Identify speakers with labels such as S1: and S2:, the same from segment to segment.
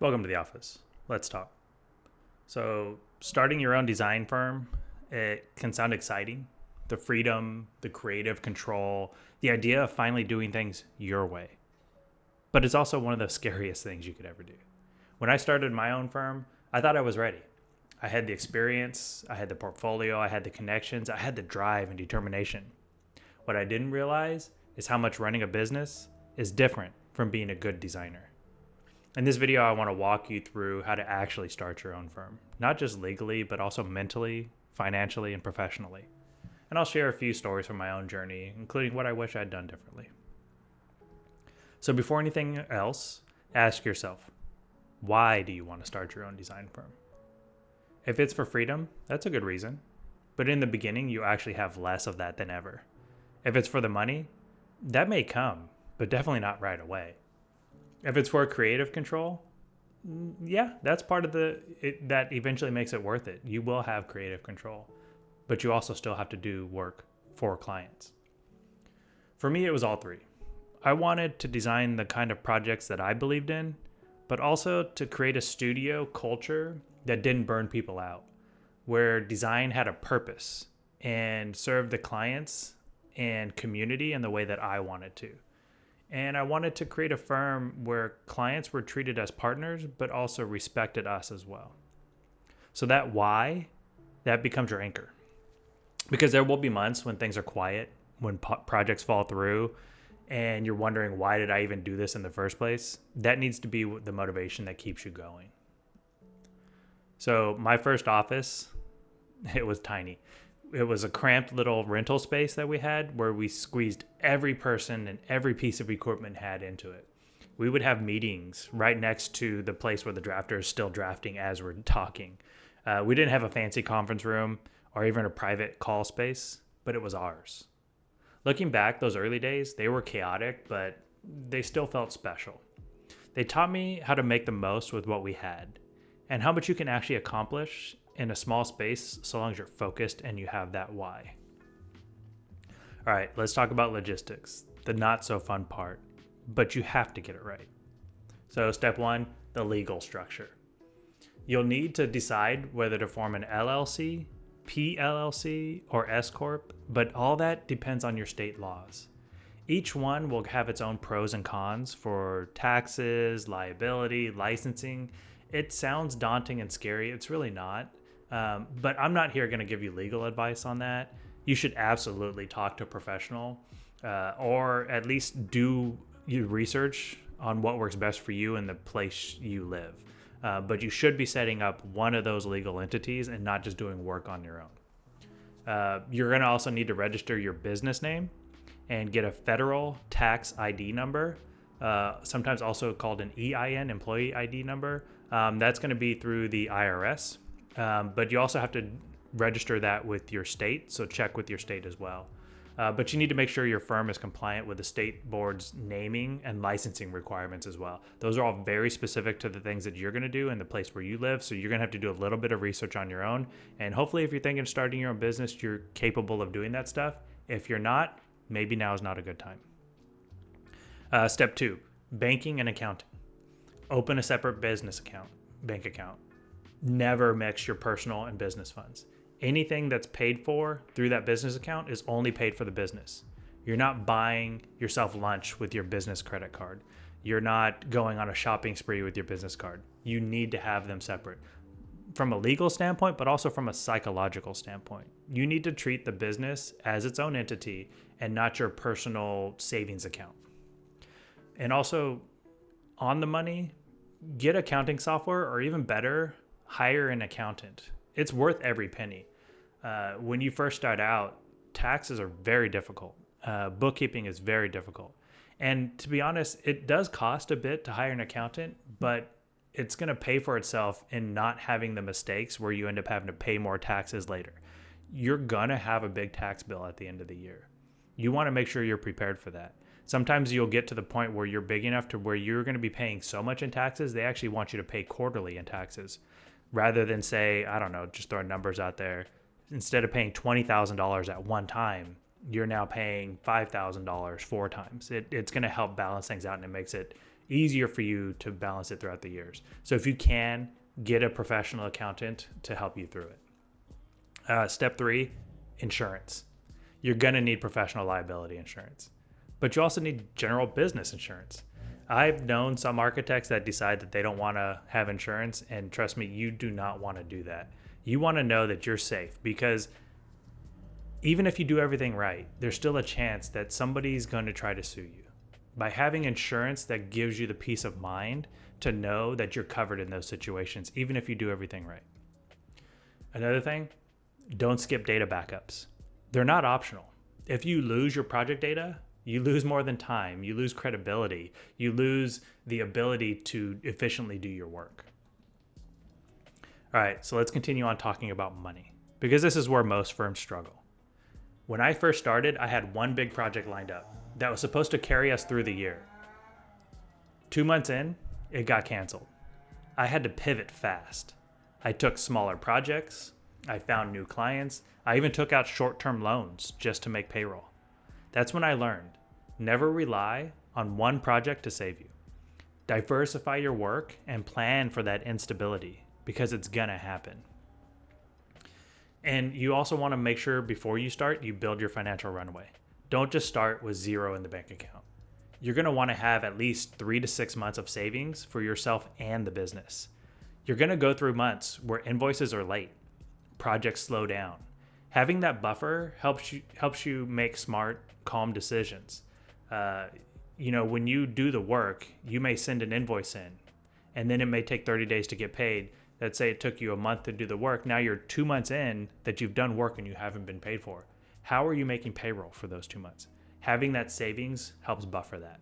S1: Welcome to the office. Let's talk. So, starting your own design firm, it can sound exciting. The freedom, the creative control, the idea of finally doing things your way. But it's also one of the scariest things you could ever do. When I started my own firm, I thought I was ready. I had the experience, I had the portfolio, I had the connections, I had the drive and determination. What I didn't realize is how much running a business is different from being a good designer. In this video, I want to walk you through how to actually start your own firm, not just legally, but also mentally, financially, and professionally. And I'll share a few stories from my own journey, including what I wish I'd done differently. So before anything else, ask yourself, why do you want to start your own design firm? If it's for freedom, that's a good reason. But in the beginning, you actually have less of that than ever. If it's for the money, that may come, but definitely not right away. If it's for creative control, yeah, that's part of that eventually makes it worth it. You will have creative control, but you also still have to do work for clients. For me, it was all three. I wanted to design the kind of projects that I believed in, but also to create a studio culture that didn't burn people out, where design had a purpose and served the clients and community in the way that I wanted to. And I wanted to create a firm where clients were treated as partners, but also respected us as well. So that why, that becomes your anchor. Because there will be months when things are quiet, when projects fall through, and you're wondering, why did I even do this in the first place? That needs to be the motivation that keeps you going. So my first office, it was tiny. It was a cramped little rental space that we had where we squeezed every person and every piece of equipment had into it. We would have meetings right next to the place where the drafter is still drafting as we're talking. We didn't have a fancy conference room or even a private call space, but it was ours. Looking back, those early days, they were chaotic, but they still felt special. They taught me how to make the most with what we had and how much you can actually accomplish in a small space so long as you're focused and you have that why. All right, let's talk about logistics, the not so fun part, but you have to get it right. So step one, the legal structure. You'll need to decide whether to form an LLC, PLLC, or S Corp, but all that depends on your state laws. Each one will have its own pros and cons for taxes, liability, licensing. It sounds daunting and scary. It's really not. But I'm not here going to give you legal advice on that. You should absolutely talk to a professional or at least do your research on what works best for you in the place you live. But you should be setting up one of those legal entities and not just doing work on your own. You're going to also need to register your business name and get a federal tax ID number, sometimes also called an EIN, employee ID number. That's going to be through the IRS. But you also have to register that with your state, so check with your state as well. But you need to make sure your firm is compliant with the state board's naming and licensing requirements as well. Those are all very specific to the things that you're going to do in the place where you live, so you're going to have to do a little bit of research on your own. And hopefully if you're thinking of starting your own business, you're capable of doing that stuff. If you're not, maybe now is not a good time. Step two, banking and accounting. Open a separate business account, bank account. Never mix your personal and business funds. Anything that's paid for through that business account is only paid for the business. You're not buying yourself lunch with your business credit card. You're not going on a shopping spree with your business card. You need to have them separate from a legal standpoint, but also from a psychological standpoint. You need to treat the business as its own entity and not your personal savings account. And also on the money, get accounting software, or even better, hire an accountant. It's worth every penny. When you first start out, taxes are very difficult. Bookkeeping is very difficult. And to be honest, it does cost a bit to hire an accountant, but it's going to pay for itself in not having the mistakes where you end up having to pay more taxes later. You're going to have a big tax bill at the end of the year. You want to make sure you're prepared for that. Sometimes you'll get to the point where you're big enough to where you're going to be paying so much in taxes, they actually want you to pay quarterly in taxes. Rather than say, I don't know, just throwing numbers out there, instead of paying $20,000 at one time, you're now paying $5,000 four times. It's going to help balance things out, and it makes it easier for you to balance it throughout the years. So if you can, get a professional accountant to help you through it. Step 3, insurance. You're going to need professional liability insurance, but you also need general business insurance. I've known some architects that decide that they don't want to have insurance, and trust me, you do not want to do that. You want to know that you're safe, because even if you do everything right, there's still a chance that somebody's going to try to sue you. By having insurance, that gives you the peace of mind to know that you're covered in those situations, even if you do everything right. Another thing, don't skip data backups. They're not optional. If you lose your project data, you lose more than time, you lose credibility, you lose the ability to efficiently do your work. All right, so let's continue on talking about money, because this is where most firms struggle. When I first started, I had one big project lined up that was supposed to carry us through the year. 2 months in, it got canceled. I had to pivot fast. I took smaller projects, I found new clients, I even took out short-term loans just to make payroll. That's when I learned, never rely on one project to save you. Diversify your work and plan for that instability, because it's gonna happen. And you also want to make sure before you start, you build your financial runway. Don't just start with zero in the bank account. You're going to want to have at least 3 to 6 months of savings for yourself and the business. You're going to go through months where invoices are late, projects slow down. Having that buffer helps you make smart, calm decisions. When you do the work, you may send an invoice in, and then it may take 30 days to get paid. Let's say it took you a month to do the work. Now you're 2 months in that you've done work and you haven't been paid for. How are you making payroll for those 2 months? Having that savings helps buffer that.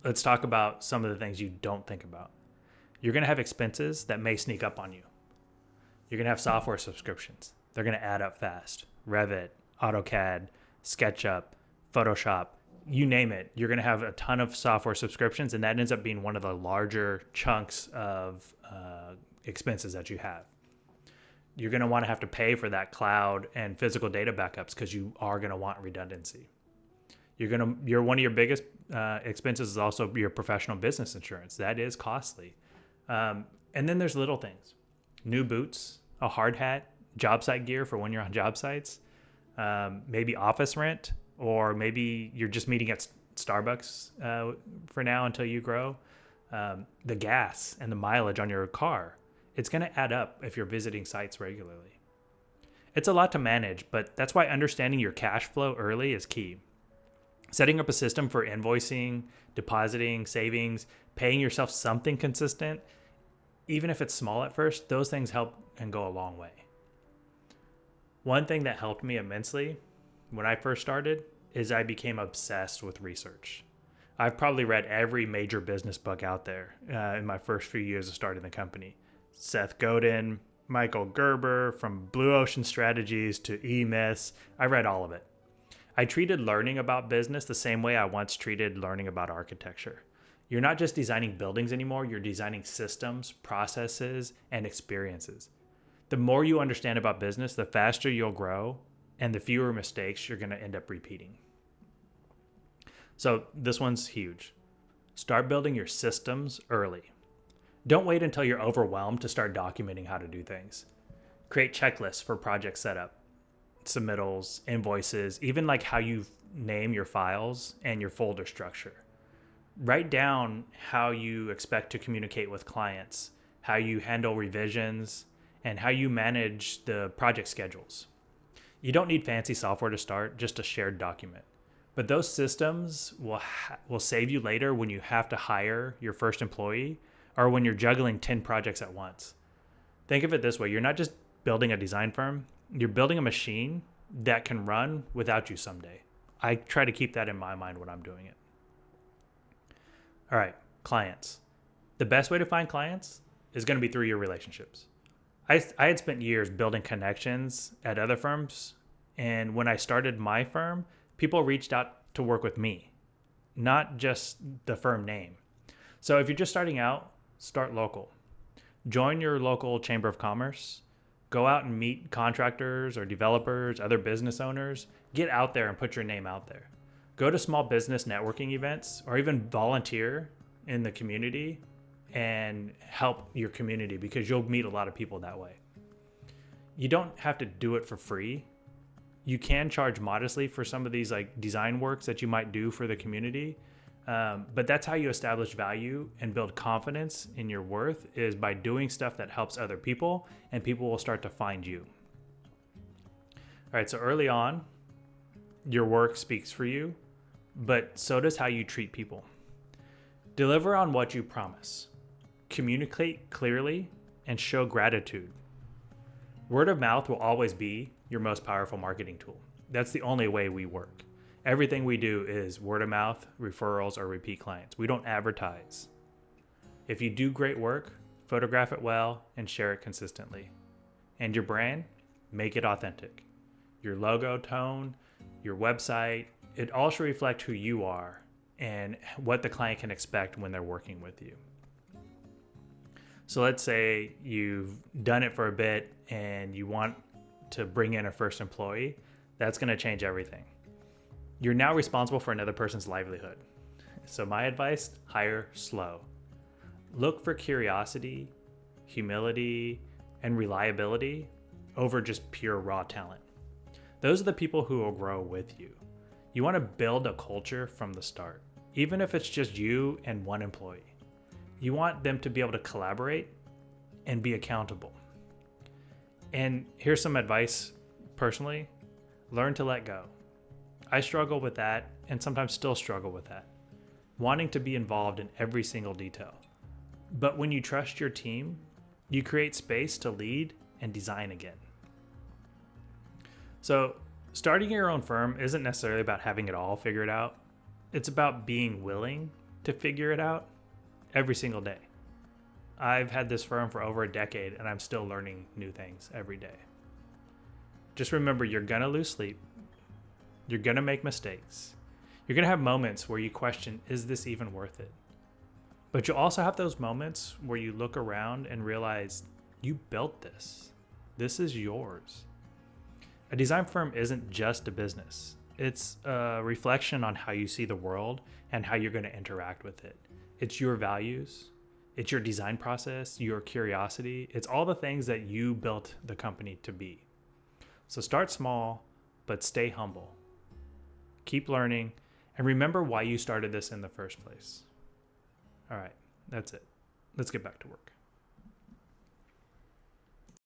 S1: Let's talk about some of the things you don't think about. You're going to have expenses that may sneak up on you. You're going to have software subscriptions. They're going to add up fast. Revit, AutoCAD, SketchUp, Photoshop, you name it. You're going to have a ton of software subscriptions, and that ends up being one of the larger chunks of expenses that you have. You're going to want to have to pay for that cloud and physical data backups, because you are going to want redundancy. One of your biggest expenses is also your professional business insurance. That is costly. And then there's little things, new boots, a hard hat, job site gear for when you're on job sites, maybe office rent, or maybe you're just meeting at Starbucks for now until you grow. The gas and the mileage on your car, it's going to add up if you're visiting sites regularly. It's a lot to manage, but that's why understanding your cash flow early is key. Setting up a system for invoicing, depositing, savings, paying yourself something consistent, even if it's small at first, those things help and go a long way. One thing that helped me immensely when I first started is I became obsessed with research. I've probably read every major business book out there in my first few years of starting the company. Seth Godin, Michael Gerber, from Blue Ocean Strategies to E-Myths. I read all of it. I treated learning about business the same way I once treated learning about architecture. You're not just designing buildings anymore, you're designing systems, processes, and experiences. The more you understand about business, the faster you'll grow and the fewer mistakes you're going to end up repeating. So this one's huge. Start building your systems early. Don't wait until you're overwhelmed to start documenting how to do things. Create checklists for project setup, submittals, invoices, even like how you name your files and your folder structure. Write down how you expect to communicate with clients, how you handle revisions, and how you manage the project schedules. You don't need fancy software to start, just a shared document. But those systems will save you later when you have to hire your first employee or when you're juggling 10 projects at once. Think of it this way. You're not just building a design firm. You're building a machine that can run without you someday. I try to keep that in my mind when I'm doing it. All right, clients. The best way to find clients is going to be through your relationships. I had spent years building connections at other firms, and when I started my firm, people reached out to work with me, not just the firm name. So if you're just starting out, start local. Join your local chamber of commerce. Go out and meet contractors or developers, other business owners. Get out there and put your name out there. Go to small business networking events or even volunteer in the community and help your community, because you'll meet a lot of people that way. You don't have to do it for free. You can charge modestly for some of these like design works that you might do for the community. But that's how you establish value and build confidence in your worth, is by doing stuff that helps other people, and people will start to find you. All right, so early on, your work speaks for you, but so does how you treat people. Deliver on what you promise. Communicate clearly and show gratitude. Word of mouth will always be your most powerful marketing tool. That's the only way we work. Everything we do is word of mouth, referrals, or repeat clients. We don't advertise. If you do great work, photograph it well and share it consistently. And your brand, make it authentic. Your logo, tone, your website, it all should reflect who you are and what the client can expect when they're working with you. So let's say you've done it for a bit and you want to bring in a first employee. That's going to change everything. You're now responsible for another person's livelihood. So my advice, hire slow. Look for curiosity, humility, and reliability over just pure raw talent. Those are the people who will grow with you. You want to build a culture from the start, even if it's just you and one employee. You want them to be able to collaborate and be accountable. And here's some advice personally: learn to let go. I struggle with that, and sometimes still struggle with that, wanting to be involved in every single detail. But when you trust your team, you create space to lead and design again. So starting your own firm isn't necessarily about having it all figured out. It's about being willing to figure it out every single day. I've had this firm for over a decade, and I'm still learning new things every day. Just remember, you're gonna lose sleep. You're gonna make mistakes. You're gonna have moments where you question, is this even worth it? But you'll also have those moments where you look around and realize you built this. This is yours. A design firm isn't just a business. It's a reflection on how you see the world and how you're gonna interact with it. It's your values. It's your design process, your curiosity. It's all the things that you built the company to be. So start small, but stay humble. Keep learning, and remember why you started this in the first place. All right, that's it. Let's get back to work.